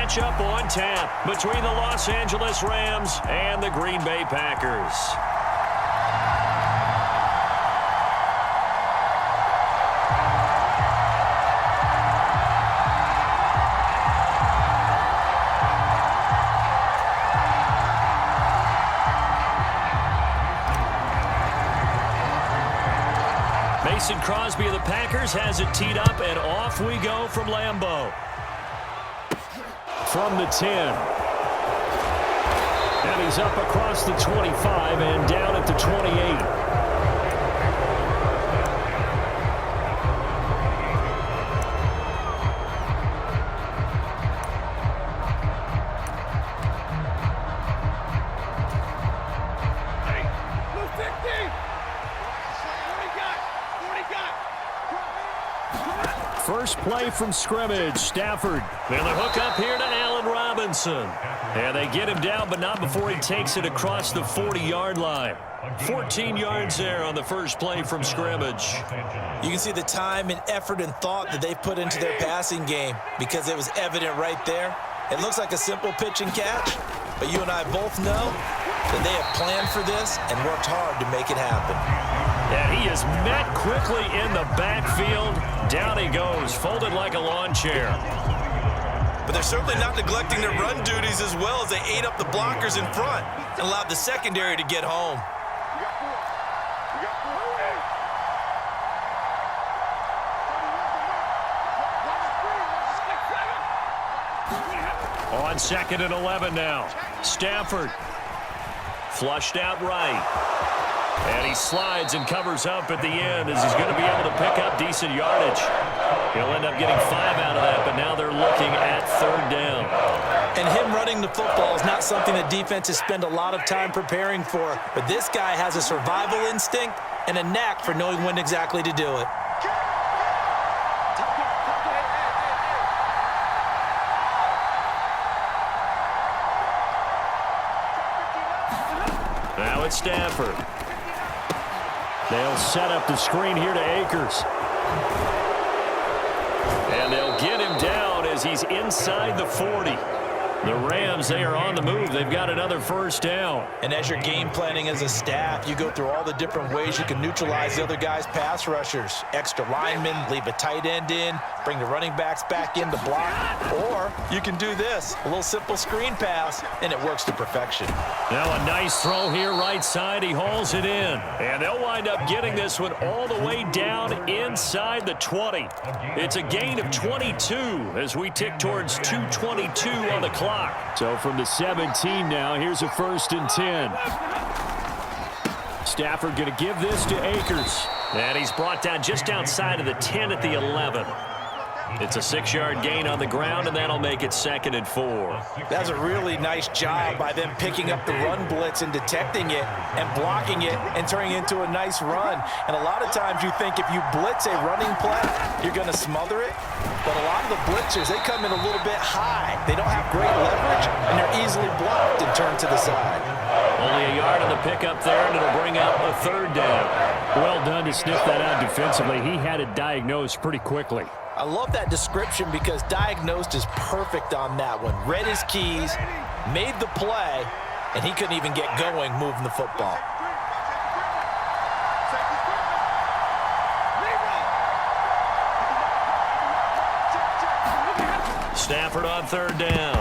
matchup on tap between the Los Angeles Rams and the Green Bay Packers. Mason Crosby of the Packers has it teed up, and off we go from Lambeau. From the 10. And he's up across the 25 and down at the 28. First play from scrimmage, Stafford. And the hook up here to Allen Robinson. And they get him down, but not before he takes it across the 40-yard line. 14 yards there on the first play from scrimmage. You can see the time and effort and thought that they put into their passing game because it was evident right there. It looks like a simple pitch and catch, but you and I both know that they have planned for this and worked hard to make it happen. And he is met quickly in the backfield. Down he goes, folded like a lawn chair. But they're certainly not neglecting their run duties as well as they ate up the blockers in front and allowed the secondary to get home. On 2nd and 11 now. Stafford flushed out right. And he slides and covers up at the end as he's going to be able to pick up decent yardage. He'll end up getting 5 out of that, but now they're looking at 3rd down. And him running the football is not something that defenses spend a lot of time preparing for. But this guy has a survival instinct and a knack for knowing when exactly to do it. Now it's Stafford. They'll set up the screen here to Akers. And they'll get him down as he's inside the 40. The Rams, they are on the move. They've got another 1st down. And as you're game planning as a staff, you go through all the different ways you can neutralize the other guy's pass rushers. Extra linemen, leave a tight end in, bring the running backs back in to block. Or you can do this, a little simple screen pass, and it works to perfection. Now a nice throw here right side. He hauls it in. And they'll wind up getting this one all the way down inside the 20. It's a gain of 22 as we tick towards 2:22 on the clock. So from the 17 now, here's a 1st and 10. Stafford going to give this to Akers. And he's brought down just outside of the 10 at the 11. It's a 6-yard gain on the ground, and that'll make it 2nd and 4. That's a really nice job by them picking up the run blitz and detecting it and blocking it and turning it into a nice run. And a lot of times you think if you blitz a running play, you're going to smother it. But a lot of the blitzers, they come in a little bit high. They don't have great leverage, and they're easily blocked and turned to the side. Only a yard on the pickup there, and it'll bring out the 3rd down. Well done to sniff that out defensively. He had it diagnosed pretty quickly. I love that description because diagnosed is perfect on that one. Read his keys, made the play, and he couldn't even get going moving the football. Stafford on 3rd down.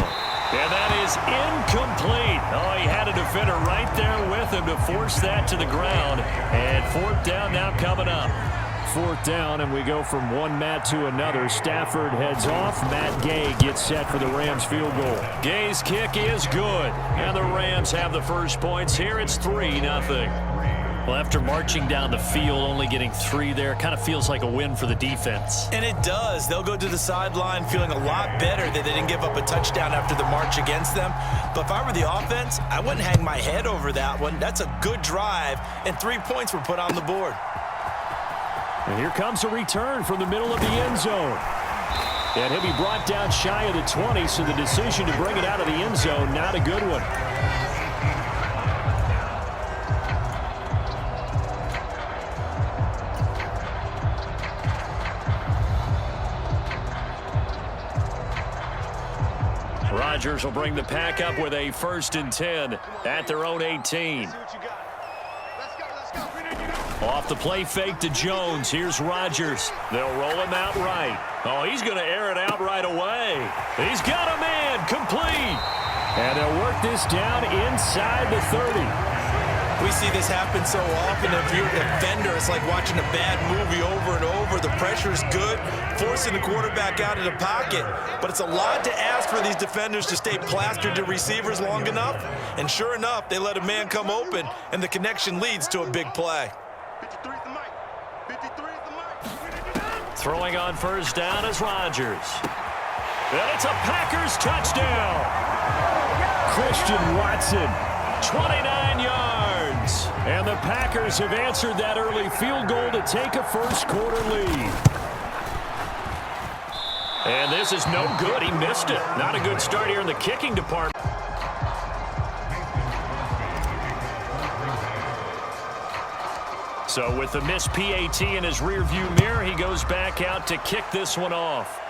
And that is incomplete. Oh, he had a defender right there with him to force that to the ground. And 4th down now coming up. 4th down, and we go from one Matt to another. Stafford heads off. Matt Gay gets set for the Rams field goal. Gay's kick is good. And the Rams have the first points here. It's 3-0. Well, after marching down the field, only getting 3 there, kind of feels like a win for the defense. And it does. They'll go to the sideline feeling a lot better that they didn't give up a touchdown after the march against them. But if I were the offense, I wouldn't hang my head over that one. That's a good drive, and 3 points were put on the board. And here comes a return from the middle of the end zone. And he'll be brought down shy of the 20, so the decision to bring it out of the end zone, not a good one. Rodgers will bring the pack up with a 1st and 10 at their own 18. Off the play fake to Jones. Here's Rodgers. They'll roll him out right. Oh, he's going to air it out right away. He's got a man complete. And they'll work this down inside the 30. We see this happen so often. If you're a defender, it's like watching a bad movie over and over. The pressure is good, forcing the quarterback out of the pocket. But it's a lot to ask for these defenders to stay plastered to receivers long enough. And sure enough, they let a man come open, and the connection leads to a big play. Throwing on 1st down is Rodgers. And it's a Packers touchdown. Christian Watson, 29 yards. And the Packers have answered that early field goal to take a first-quarter lead. And this is no good. He missed it. Not a good start here in the kicking department. So with the missed PAT in his rearview mirror, he goes back out to kick this one off.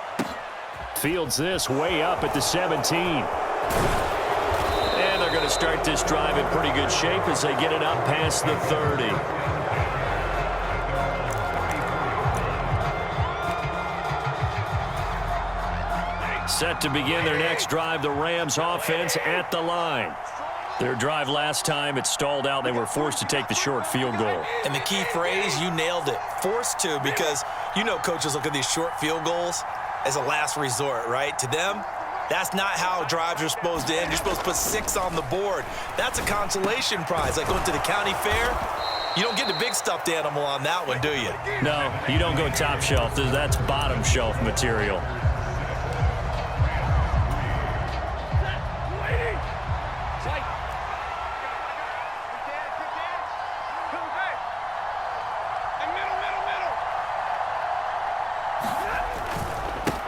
Fields this way up at the 17. And they're going to start this drive in pretty good shape as they get it up past the 30. Set to begin their next drive, the Rams offense at the line. Their drive last time, it stalled out. They were forced to take the short field goal. And the key phrase, you nailed it, forced to, because you know coaches look at these short field goals as a last resort, right? To them, that's not how drives are supposed to end. You're supposed to put 6 on the board. That's a consolation prize, like going to the county fair. You don't get the big stuffed animal on that one, do you? No, you don't go top shelf. That's bottom shelf material.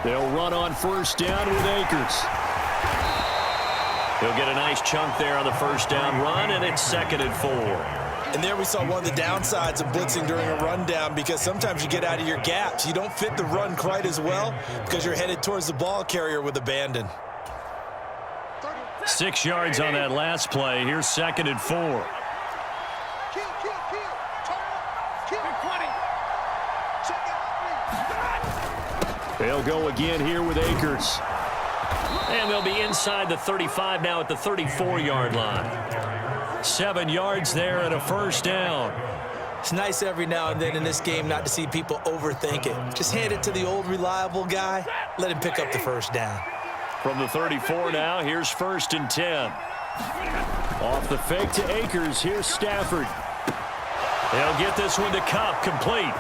They'll run on 1st down with Akers. He'll get a nice chunk there on the 1st down run, and it's 2nd and 4. And there we saw one of the downsides of blitzing during a rundown, because sometimes you get out of your gaps. You don't fit the run quite as well because you're headed towards the ball carrier with abandon. 6 yards on that last play. Here's 2nd and 4. They'll go again here with Akers. And they'll be inside the 35 now at the 34-yard line. 7 yards there and a 1st down. It's nice every now and then in this game not to see people overthink it. Just hand it to the old reliable guy. Let him pick up the 1st down. From the 34 now, here's 1st and 10. Off the fake to Akers. Here's Stafford. They'll get this one to Cup, complete.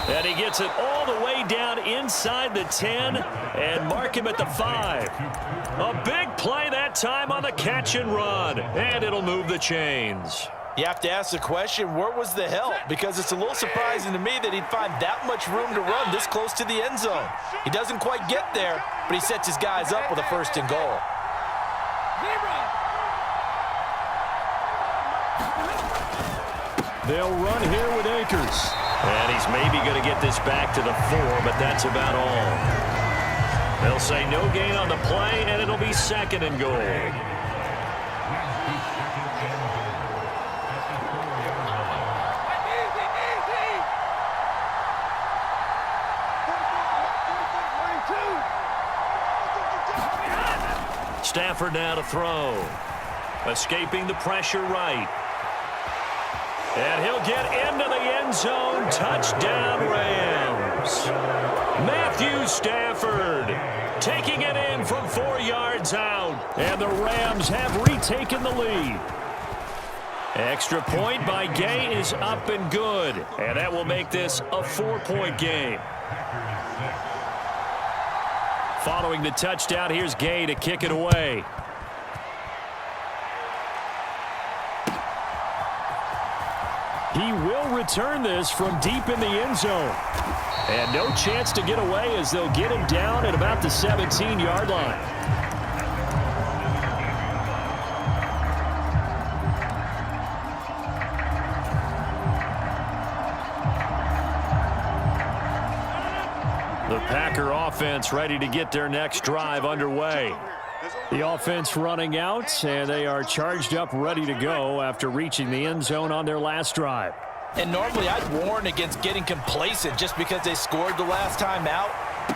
And he gets it all the way down inside the 10 and mark him at the 5. A big play that time on the catch and run. And it'll move the chains. You have to ask the question, where was the help? Because it's a little surprising to me that he'd find that much room to run this close to the end zone. He doesn't quite get there, but he sets his guys up with a 1st and goal. They'll run here with Akers. And he's maybe going to get this back to the 4, but that's about all. They'll say no gain on the play, and it'll be 2nd and goal. Stafford now to throw. Escaping the pressure right. And he'll get into the end zone. Touchdown, Rams. Matthew Stafford taking it in from 4 yards out. And the Rams have retaken the lead. Extra point by Gay is up and good. And that will make this a 4-point game. Following the touchdown, here's Gay to kick it away. He will return this from deep in the end zone. And no chance to get away as they'll get him down at about the 17-yard line. The Packer offense offense ready to get their next drive underway. The offense running out, and they are charged up, ready to go after reaching the end zone on their last drive. And normally I'd warn against getting complacent just because they scored the last time out.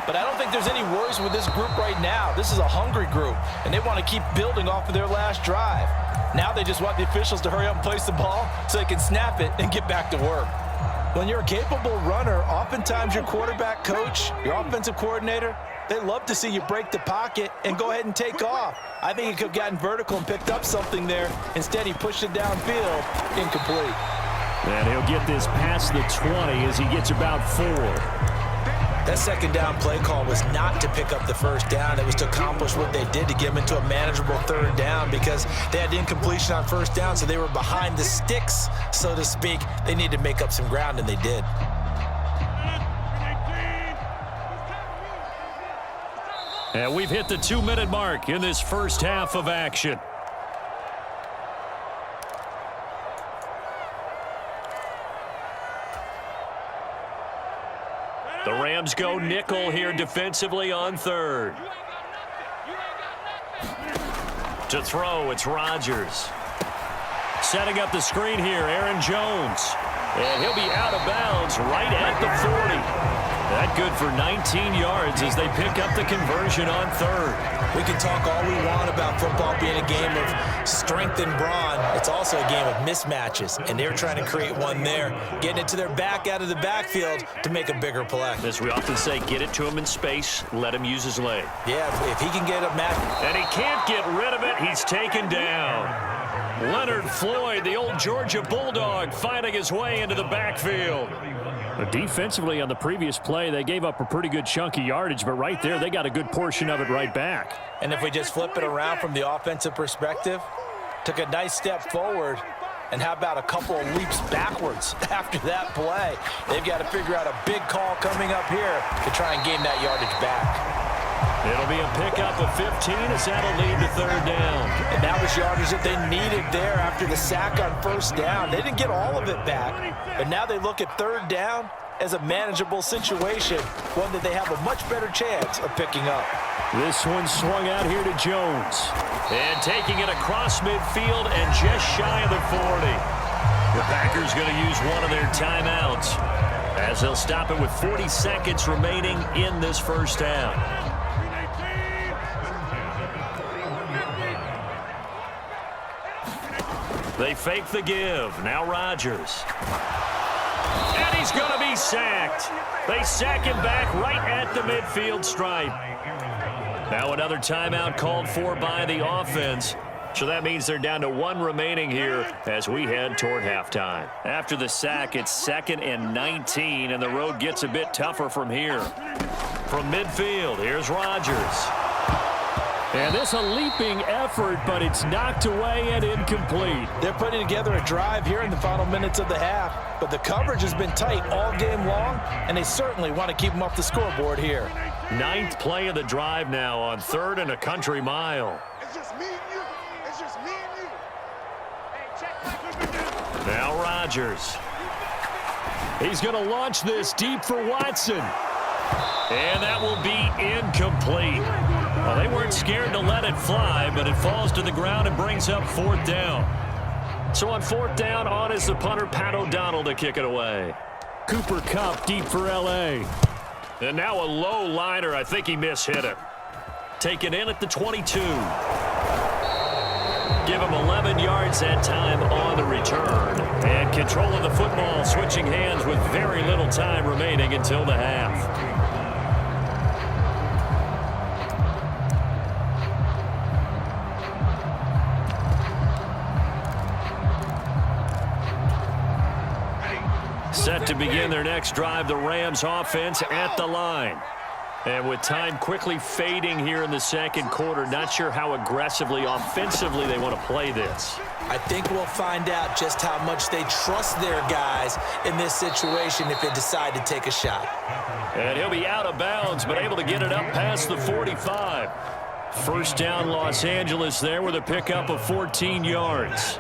But I don't think there's any worries with this group right now. This is a hungry group, and they want to keep building off of their last drive. Now they just want the officials to hurry up and place the ball so they can snap it and get back to work. When you're a capable runner, oftentimes your quarterback coach, your offensive coordinator, they love to see you break the pocket and go ahead and take off. I think he could have gotten vertical and picked up something there. Instead, he pushed it downfield, incomplete. And he'll get this past the 20 as he gets about 4. That second down play call was not to pick up the first down. It was to accomplish what they did to get them into a manageable third down because they had incompletion on first down, so they were behind the sticks, so to speak. They needed to make up some ground, and they did. And we've hit the 2-minute mark in this first half of action. The Rams go nickel here defensively on third. To throw, it's Rodgers. Setting up the screen here, Aaron Jones. And he'll be out of bounds right at the 40. That good for 19 yards as they pick up the conversion on third. We can talk all we want about football being a game of strength and brawn. It's also a game of mismatches, and they're trying to create one there, getting it to their back out of the backfield to make a bigger play. As we often say, get it to him in space, let him use his leg. Yeah, if he can get a match. And he can't get rid of it. He's taken down. Leonard Floyd, the old Georgia Bulldog, finding his way into the backfield. Defensively on the previous play, they gave up a pretty good chunk of yardage, but right there, they got a good portion of it right back. And if we just flip it around from the offensive perspective, took a nice step forward, and how about a couple of leaps backwards after that play? They've got to figure out a big call coming up here to try and gain that yardage back. It'll be a pickup of 15 as that'll lead to third down. And that was yardage that they needed there after the sack on first down. They didn't get all of it back, but now they look at third down as a manageable situation, one that they have a much better chance of picking up. This one swung out here to Jones. And taking it across midfield and just shy of the 40. The Packers going to use one of their timeouts as they'll stop it with 40 seconds remaining in this first half. They fake the give. Now Rodgers. And he's going to be sacked. They sack him back right at the midfield stripe. Now another timeout called for by the offense. So that means they're down to 1 remaining here as we head toward halftime. After the sack, it's 2nd and 19, and the road gets a bit tougher from here. From midfield, here's Rodgers. And this a leaping effort, but it's knocked away and incomplete. They're putting together a drive here in the final minutes of the half, but the coverage has been tight all game long, and they certainly want to keep them off the scoreboard here. 9th play of the drive now on 3rd and a country mile. It's just me and you. It's just me and you. Hey, check. Now Rodgers. He's going to launch this deep for Watson. And that will be incomplete. Well, they weren't scared to let it fly, but it falls to the ground and brings up 4th down. So on 4th down, on is the punter, Pat O'Donnell, to kick it away. Cooper Kupp deep for L.A. And now a low liner. I think he mishit it. Taken in at the 22. Give him 11 yards that time on the return. And control of the football, switching hands with very little time remaining until the half. Set to begin their next drive, the Rams offense at the line. And with time quickly fading here in the second quarter, not sure how aggressively, offensively they want to play this. I think we'll find out just how much they trust their guys in this situation if they decide to take a shot. And he'll be out of bounds, but able to get it up past the 45. First down, Los Angeles there with a pickup of 14 yards.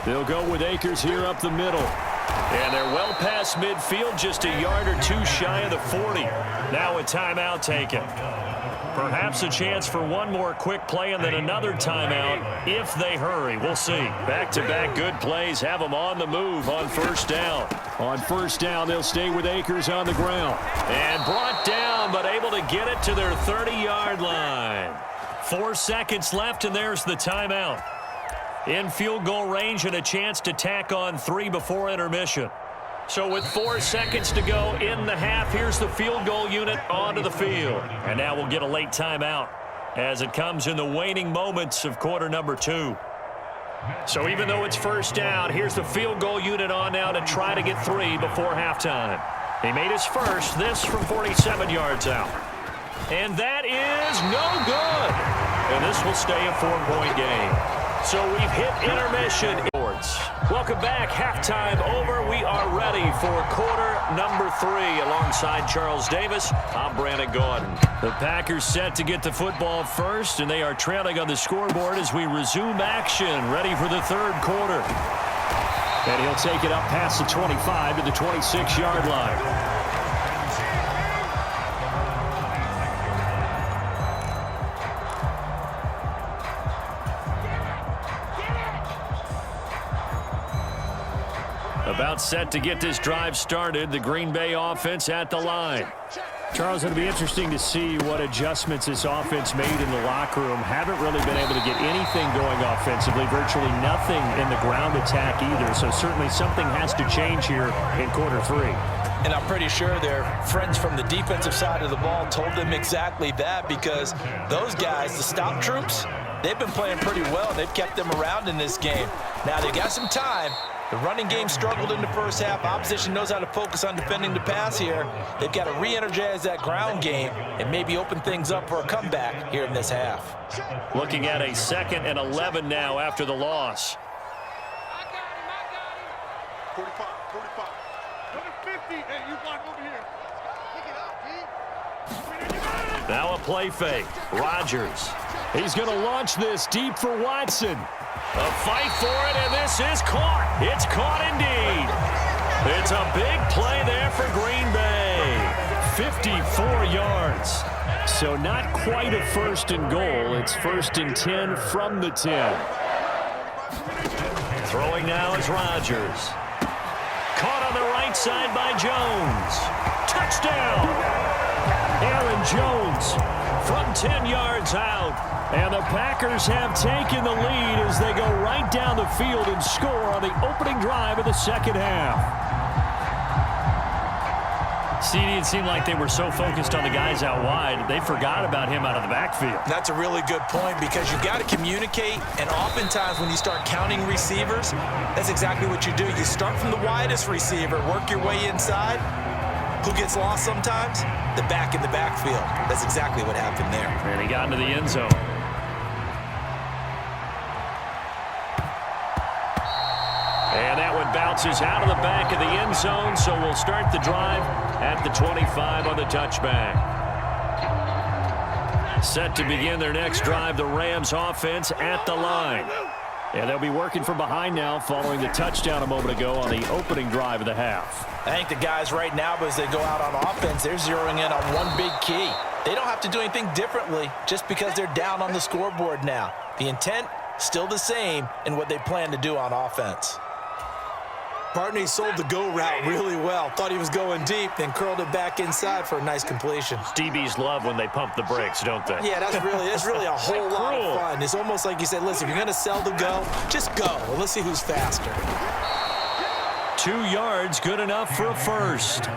They'll go with Akers here up the middle. And they're well past midfield, just a yard or two shy of the 40. Now a timeout taken. Perhaps a chance for one more quick play and then another timeout if they hurry. We'll see. Back-to-back good plays have them on the move on first down. On first down, they'll stay with Akers on the ground. And brought down, but able to get it to their 30-yard line. 4 seconds left, and there's the timeout. In field goal range and a chance to tack on 3 before intermission. So with 4 seconds to go in the half, here's the field goal unit onto the field. And now we'll get a late timeout as it comes in the waning moments of quarter number 2. So even though it's first down, here's the field goal unit on now to try to get 3 before halftime. He made his first, this from 47 yards out. And that is no good. And this will stay a 4-point game. So we've hit intermission. Welcome back. Halftime over. We are ready for quarter number 3. Alongside Charles Davis, I'm Brandon Gordon. The Packers set to get the football first, and they are trailing on the scoreboard as we resume action, ready for the third quarter. And he'll take it up past the 25 to the 26-yard line. About set to get this drive started. The Green Bay offense at the line. Charles, it'll be interesting to see what adjustments this offense made in the locker room. Haven't really been able to get anything going offensively. Virtually nothing in the ground attack either. So certainly something has to change here in quarter 3. And I'm pretty sure their friends from the defensive side of the ball told them exactly that, because those guys, the stop troops, they've been playing pretty well. They've kept them around in this game. Now they got some time. The running game struggled in the first half. Opposition knows how to focus on defending the pass here. They've got to re-energize that ground game and maybe open things up for a comeback here in this half. Looking at a 2nd and 11 now after the loss. I got him. 45. Number 50. Hey, you block over here. Pick it up, D. Now a play fake. Rodgers. He's going to launch this deep for Watson. A fight for it, and this is caught. It's caught indeed. It's a big play there for Green Bay. 54 yards. So not quite a 1st and goal. It's 1st and 10 from the 10. Throwing now is Rodgers. Caught on the right side by Jones. Touchdown. Aaron Jones from 10 yards out. And the Packers have taken the lead as they go right down the field and score on the opening drive of the second half. CD, it seemed like they were so focused on the guys out wide, they forgot about him out of the backfield. That's a really good point, because you've got to communicate, and oftentimes when you start counting receivers, that's exactly what you do. You start from the widest receiver, work your way inside. Who gets lost sometimes? The back in the backfield. That's exactly what happened there. And he got into the end zone. And that one bounces out of the back of the end zone, so we'll start the drive at the 25 on the touchback. Set to begin their next drive, the Rams offense at the line. And they'll be working from behind now following the touchdown a moment ago on the opening drive of the half. I think the guys right now, as they go out on offense, they're zeroing in on one big key. They don't have to do anything differently just because they're down on the scoreboard now. The intent, still the same in what they plan to do on offense. Partner, he sold the go route really well. Thought he was going deep, then curled it back inside for a nice completion. DBs love when they pump the brakes, don't they? Yeah, that's really a whole lot of fun. It's almost like you said, listen, if you're going to sell the go, just go, and let's see who's faster. 2 yards, good enough for a first.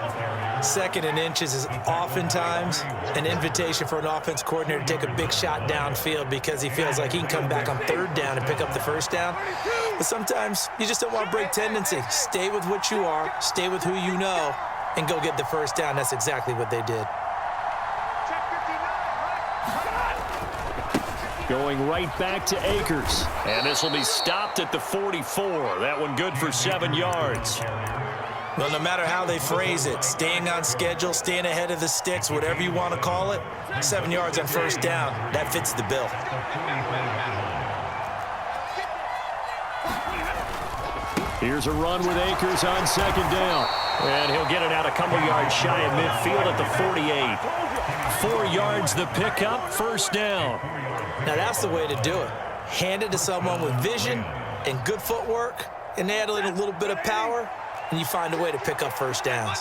2nd and inches is oftentimes an invitation for an offense coordinator to take a big shot downfield because he feels like he can come back on 3rd down and pick up the first down. But sometimes you just don't want to break tendency. Stay with what you are, stay with who you know, and go get the first down. That's exactly what they did. Going right back to Akers. And this will be stopped at the 44. That one good for 7 yards. Well, no matter how they phrase it, staying on schedule, staying ahead of the sticks, whatever you want to call it, 7 yards on first down, that fits the bill. Here's a run with Akers on second down. And he'll get it out a couple yards shy of midfield at the 48. 4 yards the pickup, first down. Now that's the way to do it. Hand it to someone with vision and good footwork, and add in a little bit of power, and you find a way to pick up first downs.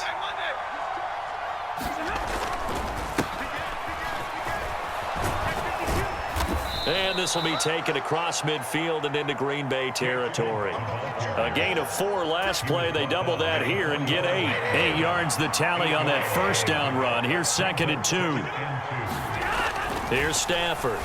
And this will be taken across midfield and into Green Bay territory. A gain of 4 last play. They double that here and get 8. 8 yards the tally on that first down run. Here's 2nd and 2. Here's Stafford.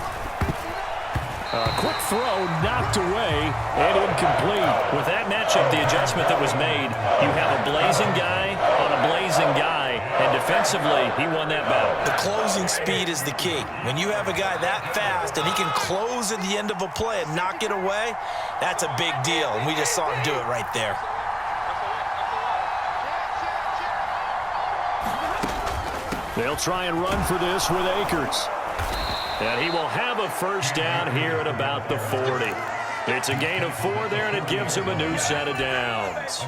A quick throw knocked away and incomplete. With that matchup, the adjustment that was made, you have a blazing guy on a blazing guy, and defensively, he won that battle. The closing speed is the key. When you have a guy that fast and he can close at the end of a play and knock it away, that's a big deal, and we just saw him do it right there. They'll try and run for this with Akers. And he will have a first down here at about the 40. It's a gain of 4 there, and it gives him a new set of downs.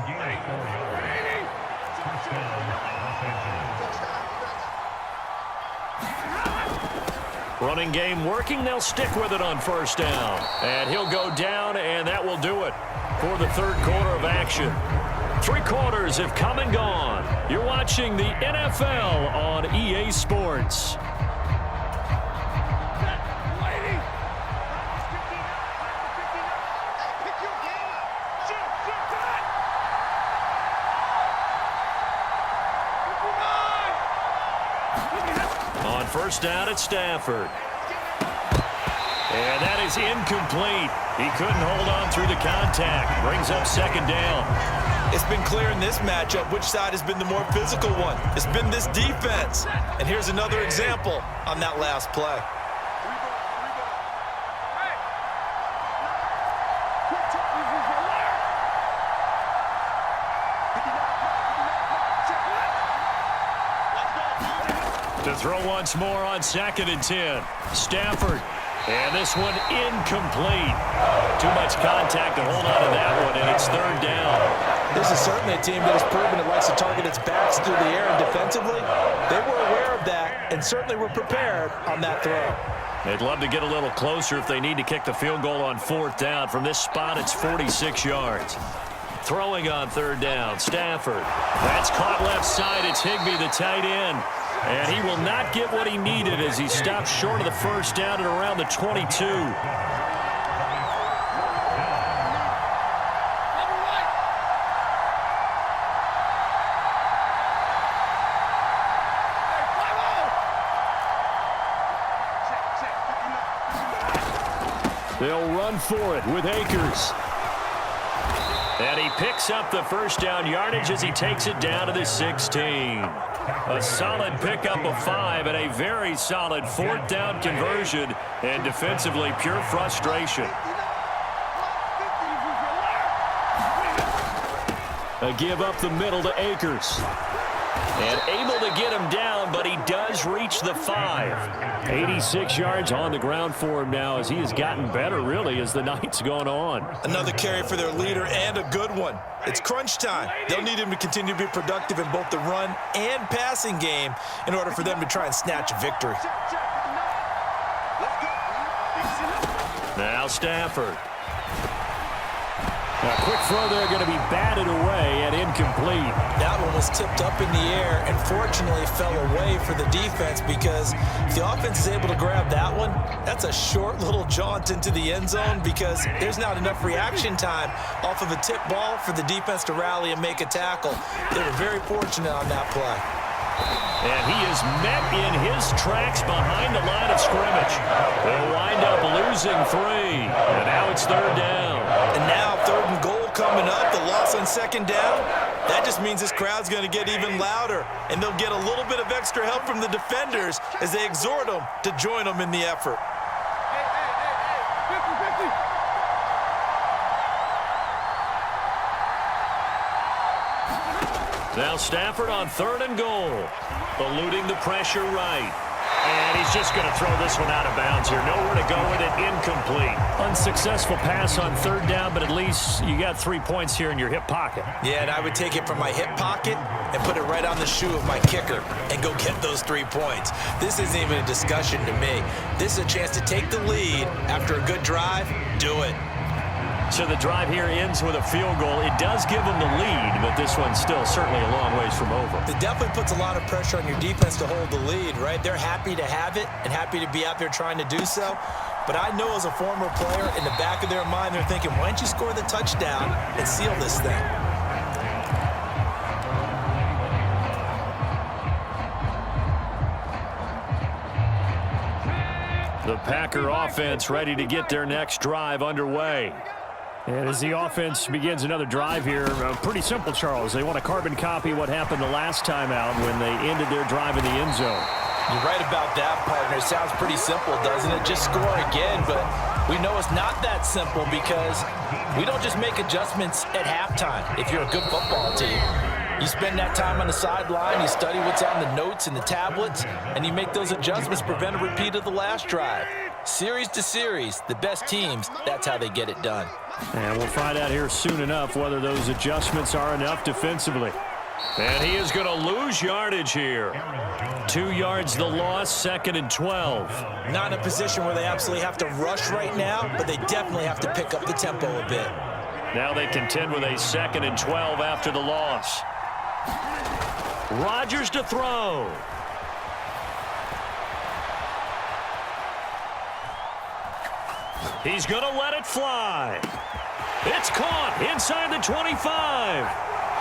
Running game working. They'll stick with it on first down. And he'll go down, and that will do it for the third quarter of action. 3 quarters have come and gone. You're watching the NFL on EA Sports. On first down at Stafford. And that is incomplete. He couldn't hold on through the contact. Brings up second down. It's been clear in this matchup which side has been the more physical one. It's been this defense. And here's another example on that last play. To throw once more on 2nd and 10. Stafford. And this one incomplete. Too much contact to hold on to that one, and it's 3rd down. This is certainly a team that has proven it likes to target its backs through the air, and defensively, they were aware of that and certainly were prepared on that throw. They'd love to get a little closer if they need to kick the field goal on 4th down. From this spot, it's 46 yards. Throwing on 3rd down, Stafford. That's caught left side. It's Higbee, the tight end. And he will not get what he needed as he stops short of the first down at around the 22. They'll run for it with Akers. And he picks up the first down yardage as he takes it down to the 16. A solid pickup of 5 and a very solid 4th down conversion. And defensively, pure frustration. A give up the middle to Akers. And able to get him down, but he does reach the 5. 86 yards on the ground for him now as he has gotten better, really, as the night's gone on. Another carry for their leader and a good one. It's crunch time. They'll need him to continue to be productive in both the run and passing game in order for them to try and snatch a victory. Now Stafford. A quick throw there going to be batted away and incomplete. That one was tipped up in the air and fortunately fell away for the defense, because if the offense is able to grab that one, that's a short little jaunt into the end zone because there's not enough reaction time off of a tip ball for the defense to rally and make a tackle. They were very fortunate on that play. And he is met in his tracks behind the line of scrimmage. They'll wind up losing 3. And now it's 3rd down. And now 3rd and goal coming up. The loss on 2nd down. That just means this crowd's going to get even louder. And they'll get a little bit of extra help from the defenders as they exhort them to join them in the effort. Now Stafford on 3rd and goal. Eluding the pressure right. And he's just going to throw this one out of bounds here. Nowhere to go with it. Incomplete. Unsuccessful pass on third down, but at least you got 3 points here in your hip pocket. Yeah, and I would take it from my hip pocket and put it right on the shoe of my kicker and go get those 3 points. This isn't even a discussion to me. This is a chance to take the lead after a good drive. Do it. So the drive here ends with a field goal. It does give them the lead, but this one's still certainly a long ways from over. It definitely puts a lot of pressure on your defense to hold the lead, right? They're happy to have it and happy to be out there trying to do so. But I know as a former player, in the back of their mind, they're thinking, why don't you score the touchdown and seal this thing? The Packer offense ready to get their next drive underway. And as the offense begins another drive here, pretty simple, Charles. They want to carbon copy what happened the last time out when they ended their drive in the end zone. You're right about that, partner. It sounds pretty simple, doesn't it? Just score again, but we know it's not that simple because we don't just make adjustments at halftime if you're a good football team. You spend that time on the sideline, you study what's on the notes and the tablets, and you make those adjustments, prevent a repeat of the last drive. Series to series, the best teams, that's how they get it done. And we'll find out here soon enough whether those adjustments are enough defensively. And he is going to lose yardage here. 2 yards the loss, 2nd and 12. Not in a position where they absolutely have to rush right now, but they definitely have to pick up the tempo a bit. Now they contend with a 2nd and 12 after the loss. Rodgers to throw. He's going to let it fly. It's caught inside the 25.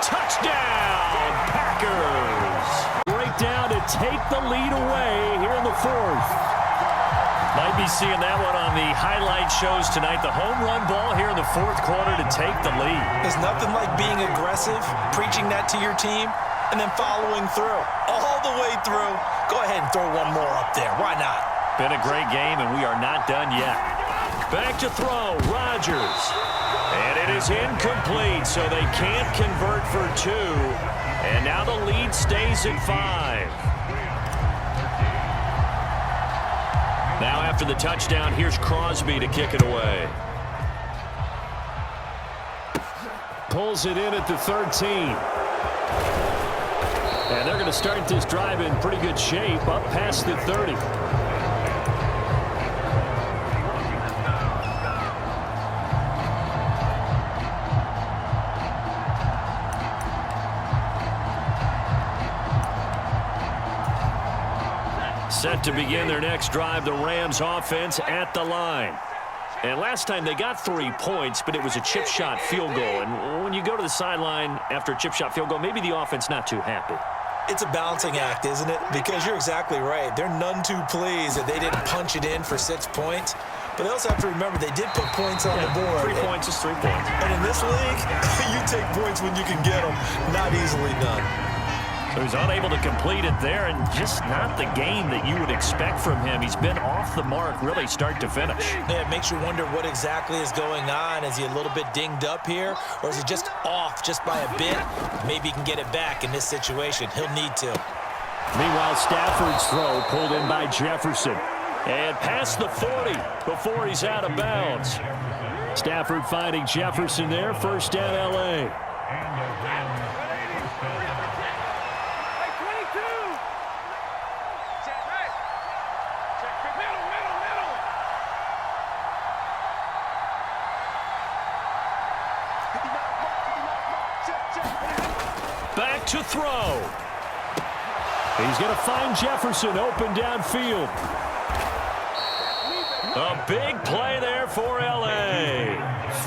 Touchdown, Packers. Breakdown to take the lead away here in the 4th. Might be seeing that one on the highlight shows tonight. The home run ball here in the 4th quarter to take the lead. There's nothing like being aggressive, preaching that to your team, and then following through. All the way through. Go ahead and throw one more up there. Why not? Been a great game, and we are not done yet. Back to throw, Rodgers. And it is incomplete, so they can't convert for 2. And now the lead stays at 5. Now after the touchdown, here's Crosby to kick it away. Pulls it in at the 13. And they're going to start this drive in pretty good shape, up past the 30. Set to begin their next drive, the Rams offense at the line. And last time they got 3 points, but it was a chip shot field goal. And when you go to the sideline after a chip shot field goal, maybe the offense not too happy. It's a balancing act, isn't it? Because you're exactly right. They're none too pleased that they didn't punch it in for 6 points. But they also have to remember they did put points on the board. 3 points is 3 points. And in this league, you take points when you can get them. Not easily done. So he's unable to complete it there, and just not the game that you would expect from him. He's been off the mark really start to finish. Yeah, it makes you wonder what exactly is going on. Is he a little bit dinged up here, or is he just off just by a bit? Maybe he can get it back in this situation. He'll need to. Meanwhile, Stafford's throw pulled in by Jefferson. And past the 40 before he's out of bounds. Stafford finding Jefferson there. First down, L.A. Back to throw. He's going to find Jefferson open downfield. A big play there for L.A.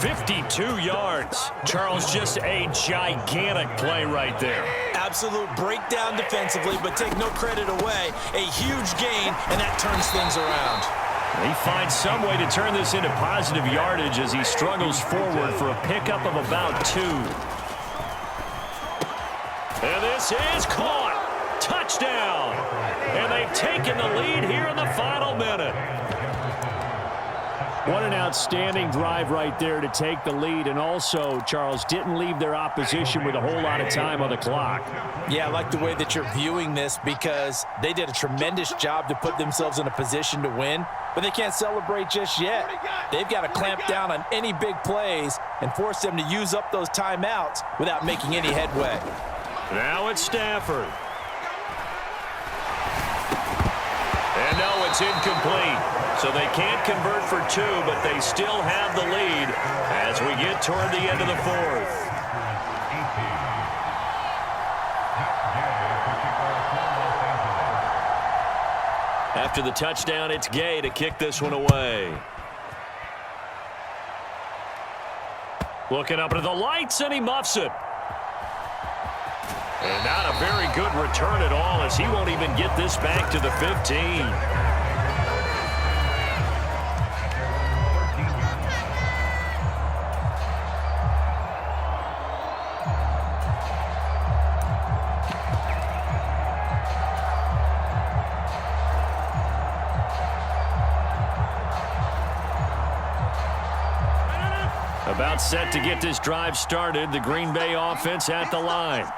52 yards. Charles, just a gigantic play right there. Absolute breakdown defensively, but take no credit away. A huge gain, and that turns things around. He finds some way to turn this into positive yardage as he struggles forward for a pickup of about 2. And this is caught. Touchdown. And they've taken the lead here in the final minute. What an outstanding drive right there to take the lead, and also, Charles, didn't leave their opposition with a whole lot of time on the clock. Yeah, I like the way that you're viewing this because they did a tremendous job to put themselves in a position to win, but they can't celebrate just yet. They've got to clamp down on any big plays and force them to use up those timeouts without making any headway. Now it's Stafford. And no, it's incomplete. So they can't convert for two, but they still have the lead as we get toward the end of the fourth. After the touchdown, it's Gay to kick this one away. Looking up into the lights, and he muffs it. And not a very good return at all, as he won't even get this back to the 15. About set to get this drive started. The Green Bay offense at the line.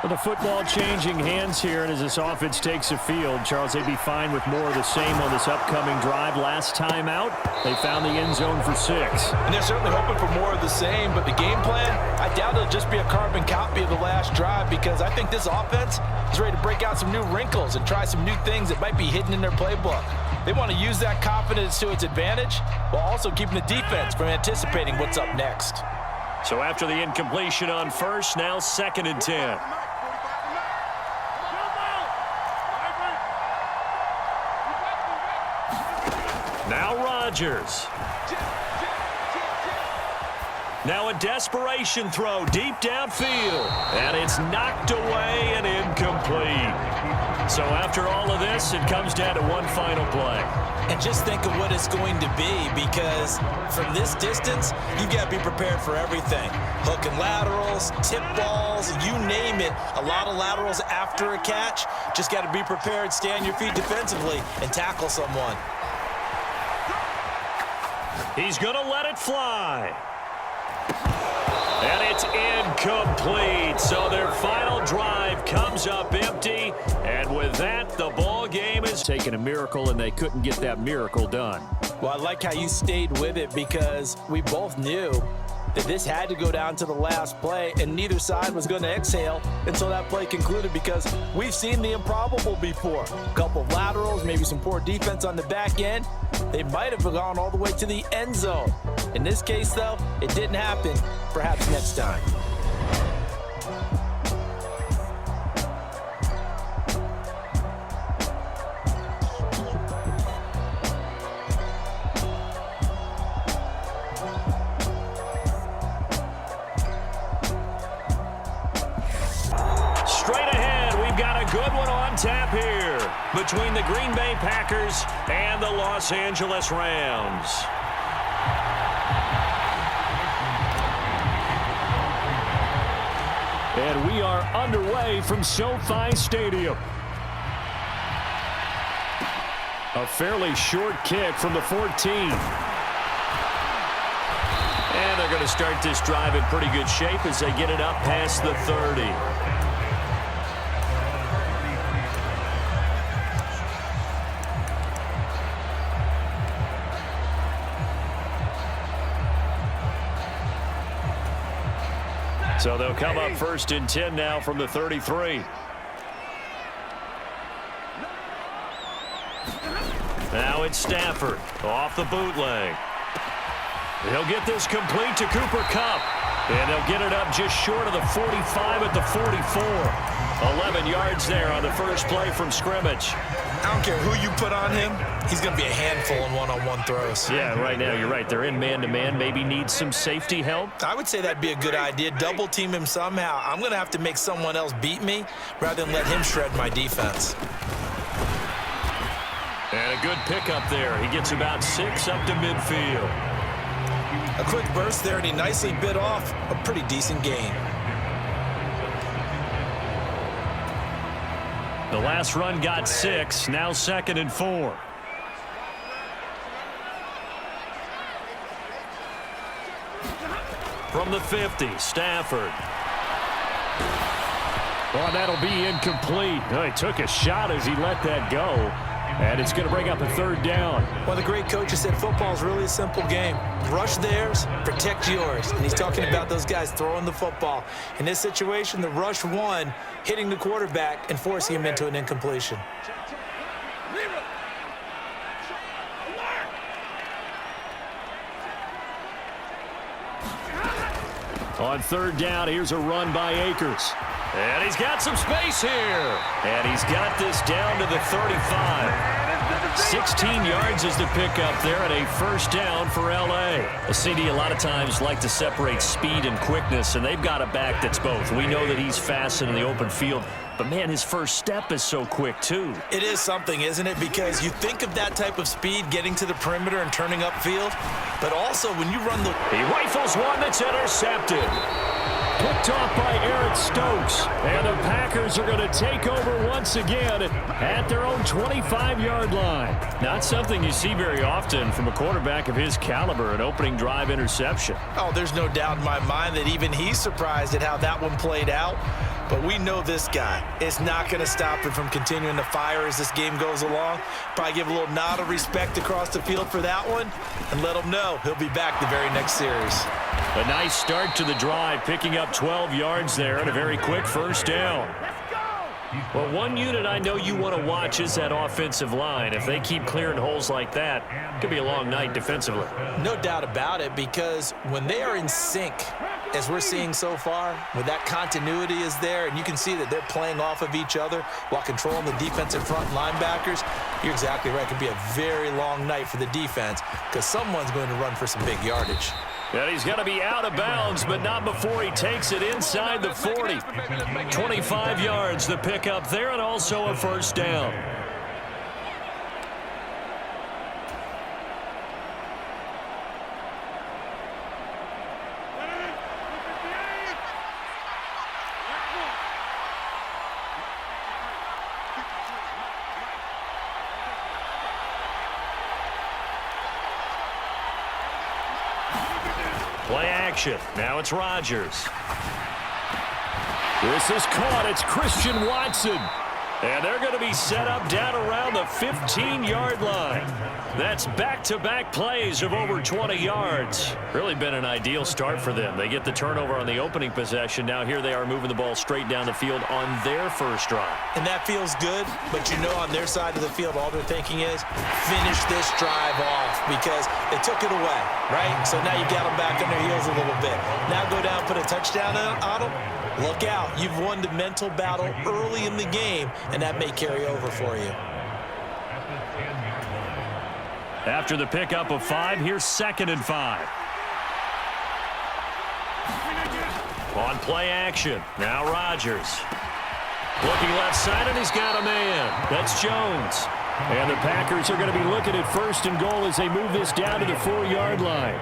With the football changing hands here, and as this offense takes the field, Charles, they'd be fine with more of the same on this upcoming drive. Last time out, they found the end zone for 6. And they're certainly hoping for more of the same, but the game plan, I doubt it'll just be a carbon copy of the last drive, because I think this offense is ready to break out some new wrinkles and try some new things that might be hidden in their playbook. They want to use that confidence to its advantage while also keeping the defense from anticipating what's up next. So after the incompletion on first, now 2nd and 10. Now Rodgers. Now a desperation throw deep downfield. And it's knocked away and incomplete. So after all of this, it comes down to one final play. And just think of what it's going to be, because from this distance, you've got to be prepared for everything. Hook and laterals, tip balls, you name it. A lot of laterals after a catch. Just got to be prepared, stay on your feet defensively, and tackle someone. He's going to let it fly. And it's incomplete. So their final drive comes up empty. And with that, the ball game is taking a miracle, and they couldn't get that miracle done. Well, I like how you stayed with it, because we both knew that this had to go down to the last play, and neither side was going to exhale until that play concluded, because we've seen the improbable before. A couple of laterals, maybe some poor defense on the back end. They might have gone all the way to the end zone. In this case, though, it didn't happen. Perhaps next time. Good one on tap here between the Green Bay Packers and the Los Angeles Rams. And we are underway from SoFi Stadium. A fairly short kick from the 14. And they're going to start this drive in pretty good shape as they get it up past the 30. So they'll come up 1st and 10 now from the 33. Now it's Stafford off the bootleg. He'll get this complete to Cooper Kupp. And they'll get it up just short of the 45 at the 44. 11 yards there on the first play from scrimmage. I don't care who you put on him. He's going to be a handful in one-on-one throws. Yeah, right now you're right. They're in man-to-man. Maybe need some safety help. I would say that'd be a good idea. Double team him somehow. I'm going to have to make someone else beat me rather than let him shred my defense. And a good pickup there. He gets about 6 up to midfield. A quick burst there, and he nicely bit off a pretty decent gain. The last run got 6, now 2nd and 4. from the 50, Stafford. Well, that'll be incomplete. He took a shot as he let that go. And it's going to bring up a third down. One of the great coaches said football is really a simple game. Rush theirs, protect yours. And he's talking about those guys throwing the football. In this situation, the rush one, hitting the quarterback and forcing him into an incompletion. On third down, here's a run by Akers. And he's got some space here. And he's got this down to the 35. 16 yards is the pickup there and a first down for L.A. A CD a lot of times like to separate speed and quickness, and they've got a back that's both. We know that he's fast in the open field, but, man, his first step is so quick, too. It is something, isn't it? Because you think of that type of speed getting to the perimeter and turning upfield, but also when you run the... He rifles one that's intercepted. Picked off by Eric Stokes. And the Packers are going to take over once again at their own 25-yard line. Not something you see very often from a quarterback of his caliber, an opening drive interception. Oh, there's no doubt in my mind that even he's surprised at how that one played out. But we know this guy is not going to stop him from continuing to fire as this game goes along. Probably give a little nod of respect across the field for that one and let him know he'll be back the very next series. A nice start to the drive, picking up 12 yards there and a very quick first down. Well, one unit I know you want to watch is that offensive line. If they keep clearing holes like that, it could be a long night defensively. No doubt about it, because when they are in sync, as we're seeing so far, when that continuity is there, and you can see that they're playing off of each other while controlling the defensive front linebackers, you're exactly right. It could be a very long night for the defense because someone's going to run for some big yardage. And he's going to be out of bounds, but not before he takes it inside the 40. 25 yards, the pickup there, and also a first down. Play action. Now it's Rodgers. This is caught. It's Christian Watson. And they're going to be set up down around the 15-yard line. That's back-to-back plays of over 20 yards. Really been an ideal start for them. They get the turnover on the opening possession. Now here they are moving the ball straight down the field on their first drive. And that feels good, but you know on their side of the field all they're thinking is finish this drive off because they took it away, right? So now you've got them back on their heels a little bit. Now go down, put a touchdown on them. Look out. You've won the mental battle early in the game, and that may carry over for you. After the pickup of 5, here's 2nd and 5. On play action. Now Rodgers. Looking left side, and he's got a man. That's Jones. And the Packers are going to be looking at 1st and goal as they move this down to the 4-yard line.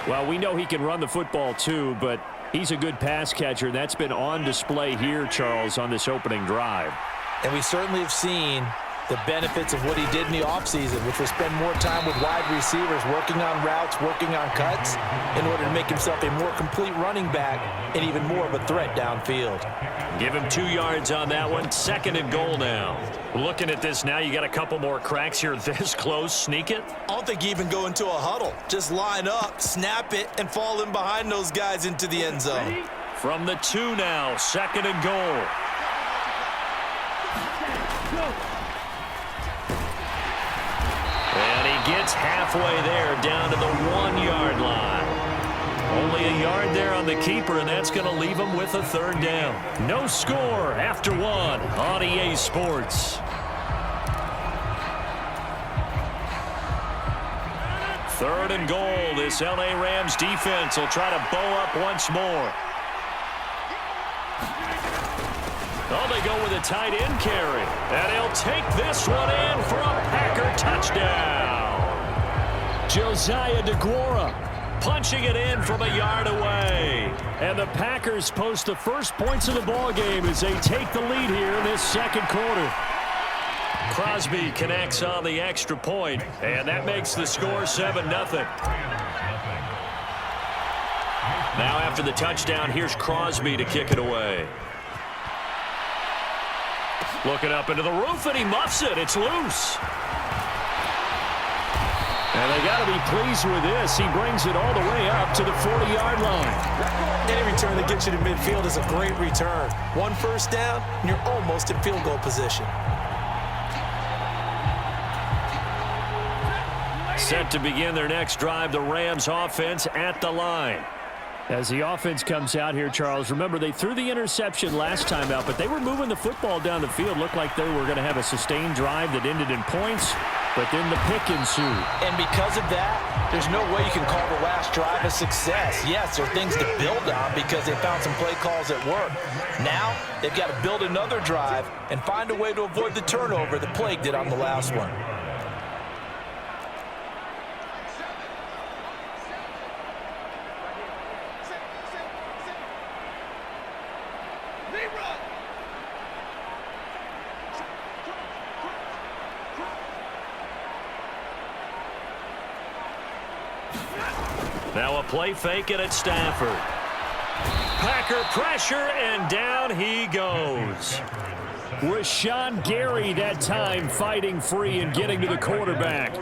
Well, we know he can run the football too, but he's a good pass catcher. That's been on display here, Charles, on this opening drive. And we certainly have seen the benefits of what he did in the offseason, which was spend more time with wide receivers, working on routes, working on cuts, in order to make himself a more complete running back and even more of a threat downfield. Give him 2 yards on that one. 2nd and goal now. Looking at this now, you got a couple more cracks here this close. Sneak it? I don't think you even go into a huddle. Just line up, snap it, and fall in behind those guys into the end zone. From the 2 now, 2nd and goal. And he gets halfway there down to the 1-yard line. Only a yard there on the keeper, and that's going to leave him with a 3rd down. No score after 1 on EA Sports. 3rd and goal. This L.A. Rams defense will try to bow up once more. Oh, they go with a tight end carry. And he'll take this one in for a Packer touchdown. Josiah DeGuara punching it in from a yard away. And the Packers post the first points of the ball game as they take the lead here in this 2nd quarter. Crosby connects on the extra point, and that makes the score 7-0. Now After the touchdown, here's Crosby to kick it away. Looking up into the roof, and he muffs it. It's loose. And they got to be pleased with this. He brings it all the way up to the 40-yard line. Any return that gets you to midfield is a great return. One first down, and you're almost in field goal position. Set to begin their next drive, the Rams offense at the line. As the offense comes out here, Charles, remember they threw the interception last time out, but they were moving the football down the field. Looked like they were going to have a sustained drive that ended in points, but then the pick ensued. And because of that, there's no way you can call the last drive a success. Yes, there are things to build on because they found some play calls at work. Now, they've got to build another drive and find a way to avoid the turnover that plagued it on the last one. Now a play fake it at Stafford. Packer pressure, and down he goes. Rashawn Gary that time fighting free and getting to the quarterback.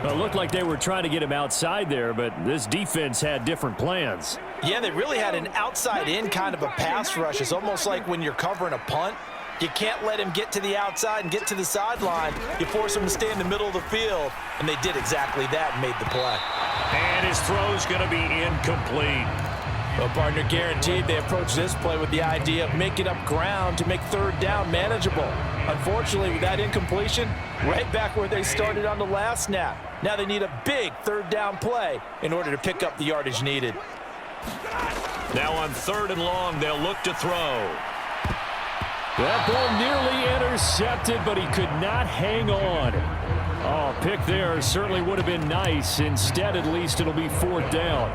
Well, it looked like they were trying to get him outside there, but this defense had different plans. Yeah, they really had an outside-in kind of a pass rush. It's almost like when you're covering a punt. You can't let him get to the outside and get to the sideline. You force him to stay in the middle of the field, and they did exactly that and made the play. And his throw's going to be incomplete. Well, partner, guaranteed they approach this play with the idea of making up ground to make third down manageable. Unfortunately, with that incompletion, right back where they started on the last snap. Now they need a big third down play in order to pick up the yardage needed. Now on 3rd and long, they'll look to throw. That ball nearly intercepted, but he could not hang on. Oh, pick there certainly would have been nice. Instead, at least, it'll be 4th down.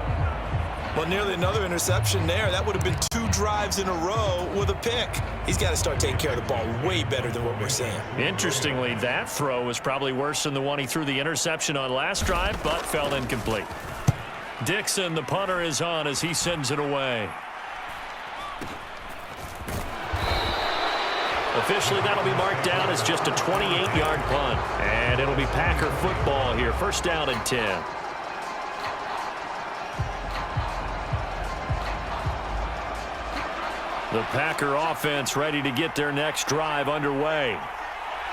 Well, nearly another interception there. That would have been 2 drives in a row with a pick. He's got to start taking care of the ball way better than what we're seeing. Interestingly, that throw was probably worse than the one he threw the interception on last drive, but fell incomplete. Dixon, the punter, is on as he sends it away. Officially, that'll be marked down as just a 28-yard punt. And it'll be Packer football here. 1st down and 10. The Packer offense ready to get their next drive underway.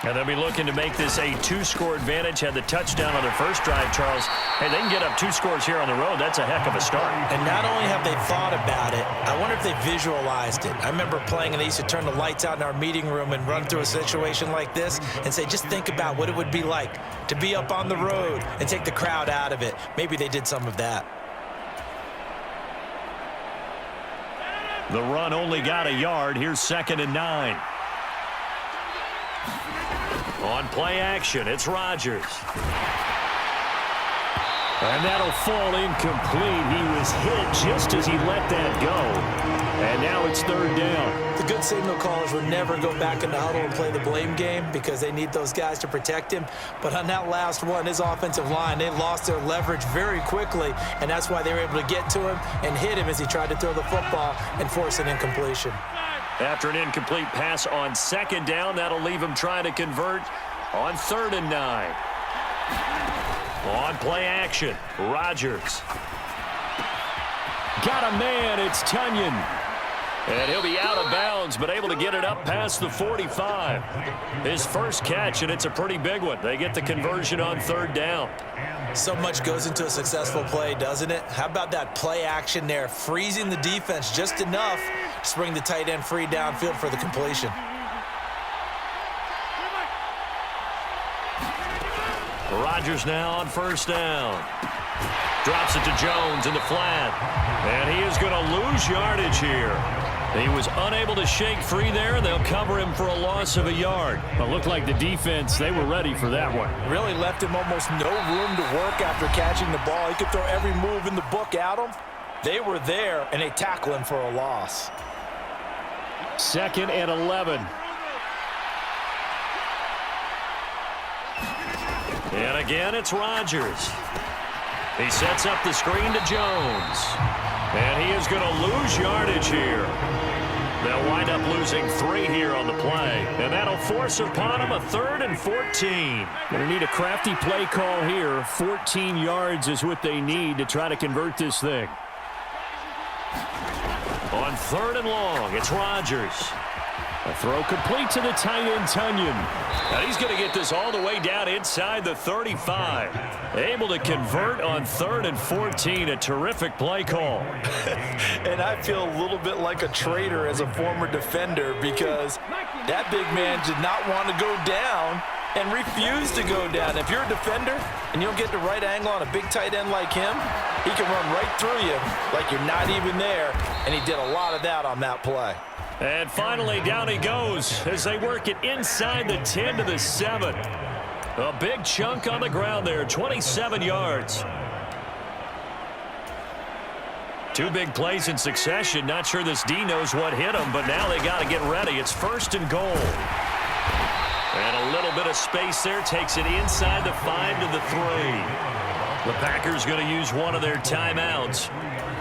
And they'll be looking to make this a 2-score advantage. Had the touchdown on their first drive, Charles. Hey, they can get up 2 scores here on the road. That's a heck of a start. And not only have they thought about it, I wonder if they visualized it. I remember playing, and they used to turn the lights out in our meeting room and run through a situation like this and say, just think about what it would be like to be up on the road and take the crowd out of it. Maybe they did some of that. The run only got a yard. Here's 2nd and 9. On play action, it's Rodgers. And that'll fall incomplete. He was hit just as he let that go. And now it's 3rd down. The good signal callers would never go back in the huddle and play the blame game because they need those guys to protect him. But on that last one, his offensive line, they lost their leverage very quickly, and that's why they were able to get to him and hit him as he tried to throw the football and force an incompletion. After an incomplete pass on 2nd down, that'll leave him trying to convert on 3rd and 9. On play action, Rodgers. Got a man, it's Tunyon. And he'll be out of bounds, but able to get it up past the 45. His first catch, and it's a pretty big one. They get the conversion on 3rd down. So much goes into a successful play, doesn't it? How about that play action there, freezing the defense just enough to bring the tight end free downfield for the completion. Rodgers now on 1st down. Drops it to Jones in the flat. And he is going to lose yardage here. He was unable to shake free there. They'll cover him for a loss of a yard. It looked like the defense, they were ready for that one. Really left him almost no room to work after catching the ball. He could throw every move in the book at him. They were there, and they tackle him for a loss. 2nd and 11. And again, it's Rodgers. He sets up the screen to Jones. And he is going to lose yardage here. They'll wind up losing 3 here on the play. And that'll force upon him a 3rd and 14. Going to need a crafty play call here. 14 yards is what they need to try to convert this thing. On 3rd and long, it's Rodgers. A throw complete to the tight end, Tunyon. Now he's going to get this all the way down inside the 35. Able to convert on 3rd and 14. A terrific play call. And I feel a little bit like a traitor as a former defender because that big man did not want to go down and refused to go down. If you're a defender and you don't get the right angle on a big tight end like him, he can run right through you like you're not even there, and he did a lot of that on that play. And finally, down he goes as they work it inside the 10 to the 7. A big chunk on the ground there, 27 yards. 2 big plays in succession. Not sure this D knows what hit him, but now they got to get ready. It's 1st and goal. And a little bit of space there takes it inside the 5 to the 3. The Packers going to use one of their timeouts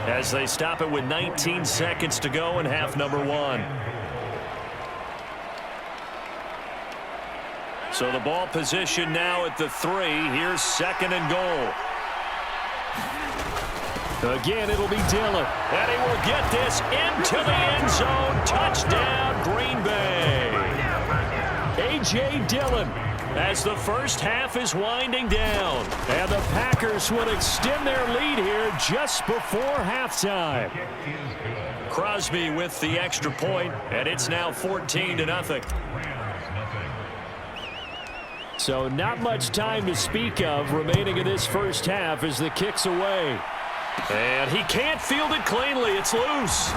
as they stop it with 19 seconds to go in half number 1. So the ball position now at the 3. Here's 2nd and goal. Again, it'll be Dillon. And he will get this into the end zone. Touchdown, Green Bay. A.J. Dillon as the first half is winding down. And the Packers will extend their lead here just before halftime. Crosby with the extra point, and it's now 14-0. So not much time to speak of remaining in this first half as the kick's away. And he can't field it cleanly. It's loose.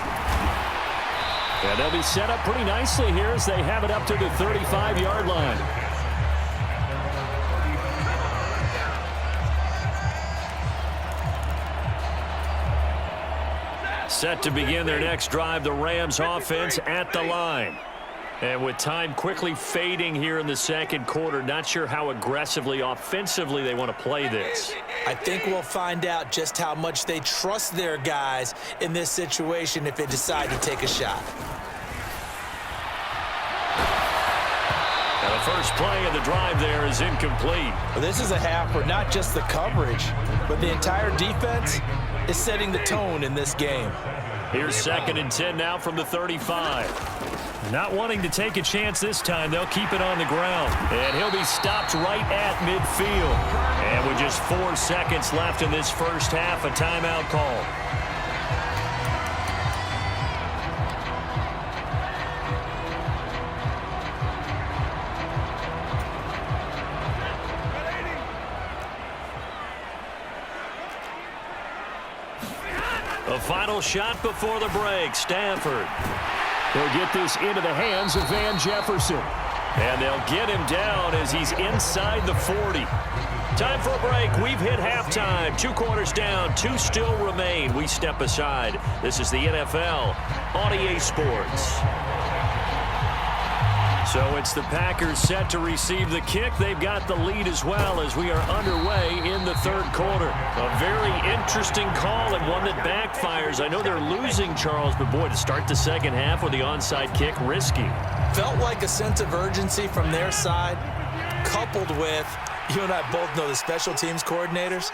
And they'll be set up pretty nicely here as they have it up to the 35-yard line. Set to begin their next drive, the Rams offense at the line. And with time quickly fading here in the second quarter, not sure how aggressively, offensively they want to play this. I think we'll find out just how much they trust their guys in this situation if they decide to take a shot. And the first play of the drive there is incomplete. Well, this is a half where not just the coverage, but the entire defense is setting the tone in this game. Here's 2nd and 10 now from the 35. Not wanting to take a chance this time, they'll keep it on the ground. And he'll be stopped right at midfield. And with just 4 seconds left in this first half, a timeout call. A final shot before the break. Stafford. They'll get this into the hands of Van Jefferson. And they'll get him down as he's inside the 40. Time for a break. We've hit halftime. 2 quarters down. 2 still remain. We step aside. This is the NFL on EA Sports. So it's the Packers set to receive the kick. They've got the lead as well as we are underway in the third quarter. A very interesting call and one that backfires. I know they're losing, Charles, but boy, to start the second half with the onside kick, risky. Felt like a sense of urgency from their side, coupled with, you and I both know the special teams coordinators,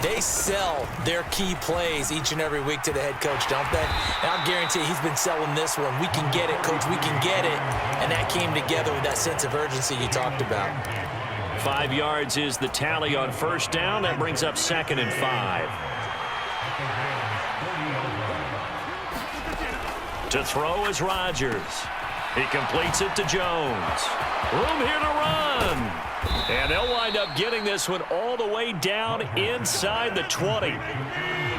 they sell their key plays each and every week to the head coach, don't they? And I'll guarantee he's been selling this one. We can get it, coach, we can get it. And that came together with that sense of urgency you talked about. 5 yards is the tally on first down. That brings up 2nd and 5. To throw is Rodgers. He completes it to Jones. Room here to run. And they'll wind up getting this one all the way down inside the 20.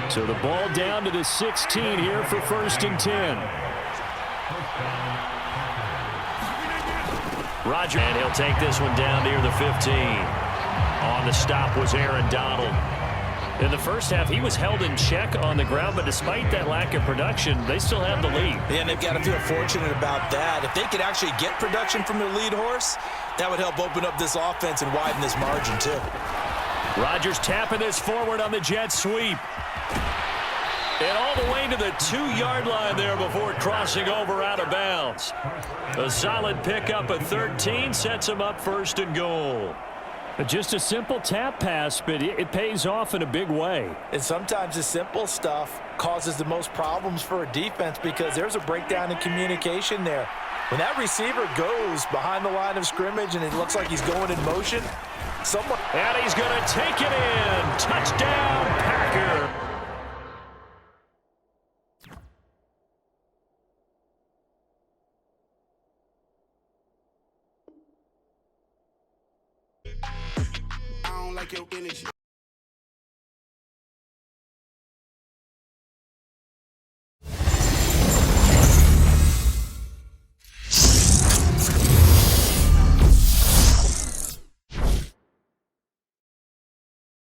So the ball down to the 16 here for 1st and 10. Rodgers, and he'll take this one down near the 15. On the stop was Aaron Donald. In the first half, he was held in check on the ground, but despite that lack of production, they still have the lead. Yeah, and they've got to feel fortunate about that. If they could actually get production from their lead horse, that would help open up this offense and widen this margin, too. Rodgers tapping this forward on the jet sweep. And all the way to the 2-yard line there before crossing over out of bounds. A solid pickup of 13 sets him up 1st and goal. Just a simple tap pass, but it pays off in a big way. And sometimes the simple stuff causes the most problems for a defense because there's a breakdown in communication there. When that receiver goes behind the line of scrimmage and it looks like he's going in motion, and he's going to take it in. Touchdown, Packer. I don't like your energy.